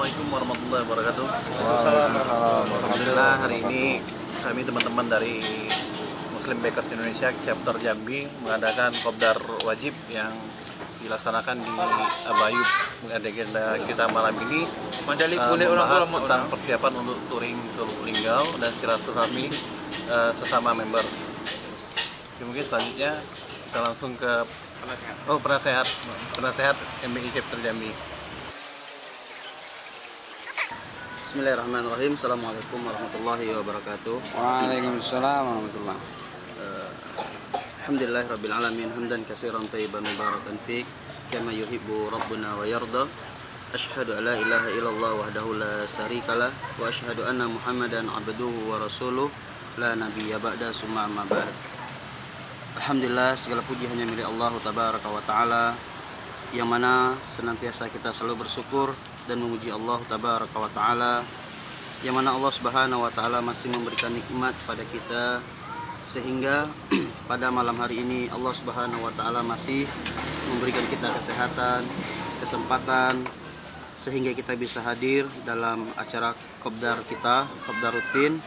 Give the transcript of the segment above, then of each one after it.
Assalamualaikum warahmatullahi wabarakatuh. Alhamdulillah hari ini kami teman-teman dari Muslim Bakers Indonesia Chapter Jambi mengadakan kopdar wajib yang dilaksanakan di Abayub. Agenda kita malam ini membahas tentang persiapan untuk touring ke Linggau dan silaturahmi sesama member. Mungkin selanjutnya kita langsung ke penasehat MBI Chapter Jambi. Bismillahirrahmanirrahim. Assalamualaikum warahmatullahi wabarakatuh. Waalaikumsalam warahmatullahi. Alhamdulillahirabbil alamin hamdan katsiran thayyiban mubarakan fiik kama yuhibbu rabbuna wa yarda. Asyhadu an la ilaha illallah wahdahu la syarikalah wa asyhadu anna Muhammadan abduhu wa rasuluh la nabiyya ba'da summa amma ba'd. Alhamdulillah, segala puji hanya milik Allah tabaraka wa taala, yang mana senantiasa kita selalu bersyukur dan memuji Allah tabaraka wa taala, yang mana Allah subhanahu wa taala masih memberikan nikmat pada kita, sehingga pada malam hari ini Allah subhanahu wa taala masih memberikan kita kesehatan, kesempatan, sehingga kita bisa hadir dalam acara kopdar kita, kopdar rutin,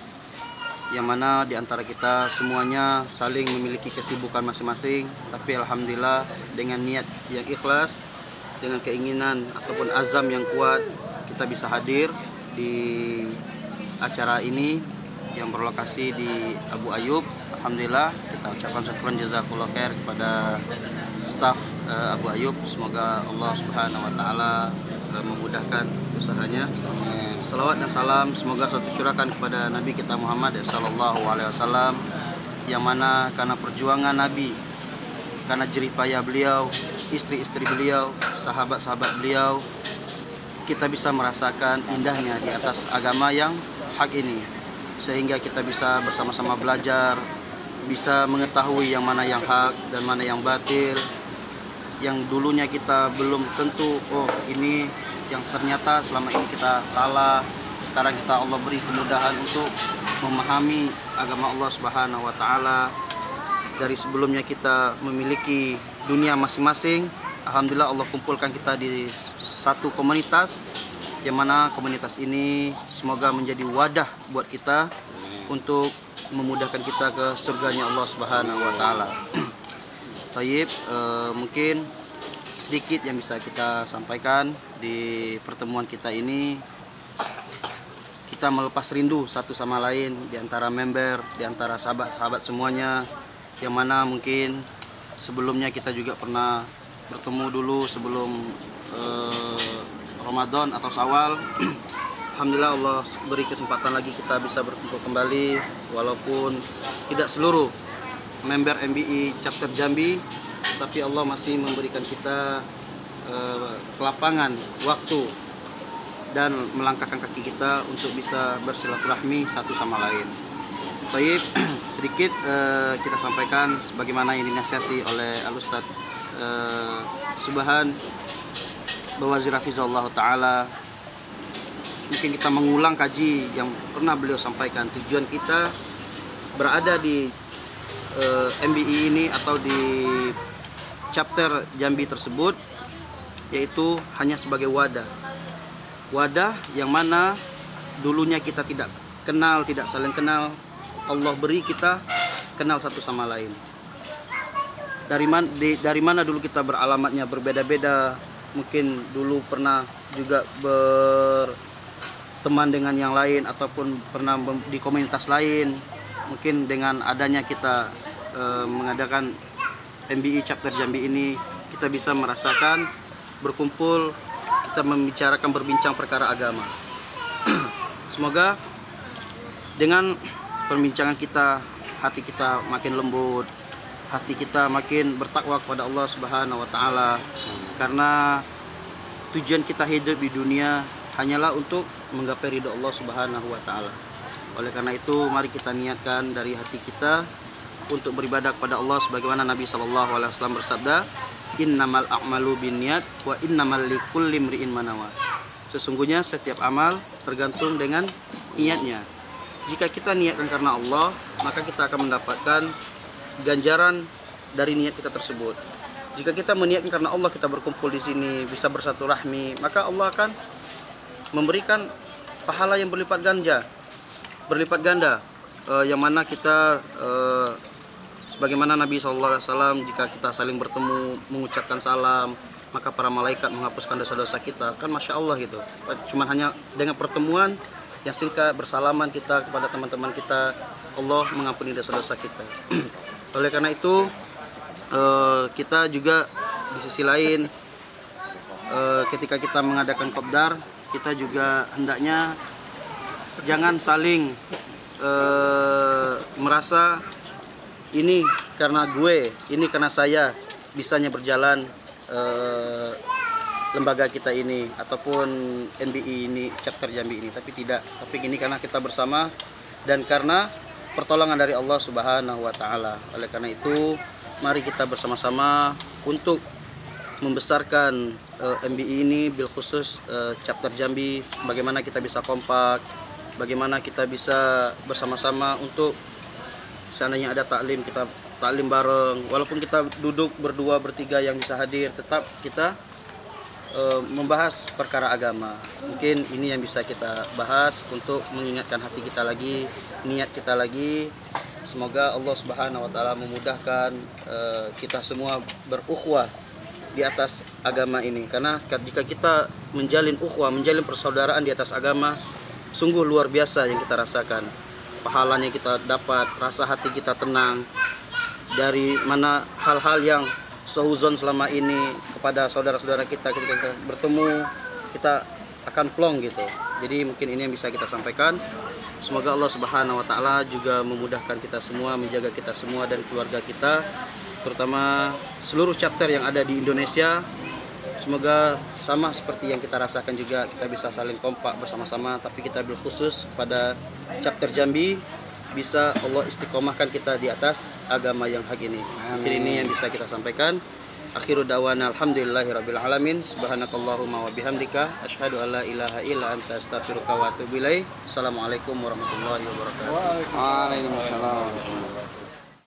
yang mana diantara kita semuanya saling memiliki kesibukan masing-masing, tapi alhamdulillah dengan niat yang ikhlas, dengan keinginan ataupun azam yang kuat, kita bisa hadir di acara ini yang berlokasi di Abu Ayyub. Alhamdulillah, kita ucapkan syukuran jazakallahu khair kepada staf Abu Ayyub. Semoga Allah subhanahu wa ta'ala memudahkan usahanya. Salawat dan salam semoga selalu tercurahkan kepada Nabi kita Muhammad sallallahu alaihi wasallam, yang mana karena perjuangan Nabi, karena jerih payah beliau, istri-istri beliau, sahabat-sahabat beliau, kita bisa merasakan indahnya di atas agama yang hak ini, sehingga kita bisa bersama-sama belajar, bisa mengetahui yang mana yang hak dan mana yang batil, yang dulunya kita belum tentu, oh ini yang ternyata selama ini kita salah. Sekarang kita Allah beri kemudahan untuk memahami agama Allah subhanahu wa ta'ala. Dari sebelumnya kita memiliki dunia masing-masing, alhamdulillah Allah kumpulkan kita di satu komunitas, yang mana komunitas ini semoga menjadi wadah buat kita untuk memudahkan kita ke surganya Allah subhanahu wa ta'ala. Tayyib, mungkin sedikit yang bisa kita sampaikan di pertemuan kita ini. Kita melepas rindu satu sama lain di antara member, di antara sahabat-sahabat semuanya, yang mana mungkin sebelumnya kita juga pernah bertemu dulu sebelum Ramadan atau Syawal. Alhamdulillah Allah beri kesempatan lagi kita bisa berkumpul kembali, walaupun tidak seluruh member MBI Chapter Jambi, tapi Allah masih memberikan kita kelapangan waktu dan melangkahkan kaki kita untuk bisa bersilaturahmi satu sama lain. Baik, sedikit kita sampaikan sebagaimana yang dinasihati oleh Al-Ustaz Subhan Bawazir Hafizahullah Ta'ala. Mungkin kita mengulang kaji yang pernah beliau sampaikan. Tujuan kita berada di MBI ini atau di chapter Jambi tersebut, yaitu hanya sebagai wadah yang mana dulunya kita tidak kenal, tidak saling kenal. Allah beri kita kenal satu sama lain. Dari mana dulu kita beralamatnya berbeda-beda. Mungkin dulu pernah juga berteman dengan yang lain ataupun pernah di komunitas lain. Mungkin dengan adanya kita mengadakan MBI Chapter Jambi ini, kita bisa merasakan berkumpul, kita membicarakan, berbincang perkara agama. Semoga dengan perbincangan kita, hati kita makin lembut, hati kita makin bertakwa kepada Allah subhanahu wa ta'ala, karena tujuan kita hidup di dunia hanyalah untuk menggapai ridho Allah subhanahu wa ta'ala. Oleh karena itu, mari kita niatkan dari hati kita untuk beribadah kepada Allah sebagaimana Nabi SAW bersabda, innamal a'malu binniyat wa innamal likulli imri'in ma nawa. Sesungguhnya setiap amal tergantung dengan niatnya. Jika kita niatkan karena Allah, maka kita akan mendapatkan ganjaran dari niat kita tersebut. Jika kita meniatkan karena Allah, kita berkumpul di sini bisa bersatu rahmi, maka Allah akan memberikan pahala yang berlipat ganda, yang mana kita sebagaimana Nabi SAW, jika kita saling bertemu mengucapkan salam, maka para malaikat menghapuskan dosa-dosa kita. Kan Masya Allah gitu. Cuman hanya dengan pertemuan yang singkat, bersalaman kita kepada teman-teman kita, Allah mengampuni dosa-dosa kita. Oleh karena itu kita juga di sisi lain, ketika kita mengadakan kopdar, kita juga hendaknya jangan saling merasa ini karena gue, ini karena saya bisanya berjalan lembaga kita ini ataupun NBI ini, chapter Jambi ini, tapi tidak. Tapi ini karena kita bersama dan karena pertolongan dari Allah Subhanahu wa taala. Oleh karena itu, mari kita bersama-sama untuk membesarkan MBI ini, bil khusus chapter Jambi. Bagaimana kita bisa kompak, bagaimana kita bisa bersama-sama untuk seandainya ada taklim, kita taklim bareng. Walaupun kita duduk berdua bertiga yang bisa hadir, tetap kita membahas perkara agama. Mungkin ini yang bisa kita bahas untuk mengingatkan hati kita lagi, niat kita lagi. Semoga Allah Subhanahu wa taala memudahkan kita semua berukhuwah di atas agama ini. Karena jika kita menjalin ukhuwah, menjalin persaudaraan di atas agama, sungguh luar biasa yang kita rasakan. Pahalanya kita dapat, rasa hati kita tenang. Dari mana hal-hal yang sehuzon selama ini kepada saudara-saudara kita, ketika kita bertemu, kita akan plong gitu. Jadi mungkin ini yang bisa kita sampaikan. Semoga Allah Subhanahu wa taala juga memudahkan kita semua, menjaga kita semua dan keluarga kita, terutama seluruh chapter yang ada di Indonesia. Semoga sama seperti yang kita rasakan juga, kita bisa saling kompak bersama-sama. Tapi kita berkhusus pada chapter Jambi, bisa Allah istiqomahkan kita di atas agama yang hak ini. Mungkin ini yang bisa kita sampaikan. Akhiru da'wana alhamdulillahirabbil alamin. Subhanakallahumma wa bihamdika asyhadu an la ilaha illa anta astaghfiruka wa atubu ilaik. Assalamualaikum warahmatullahi wabarakatuh. Waalaikumsalam.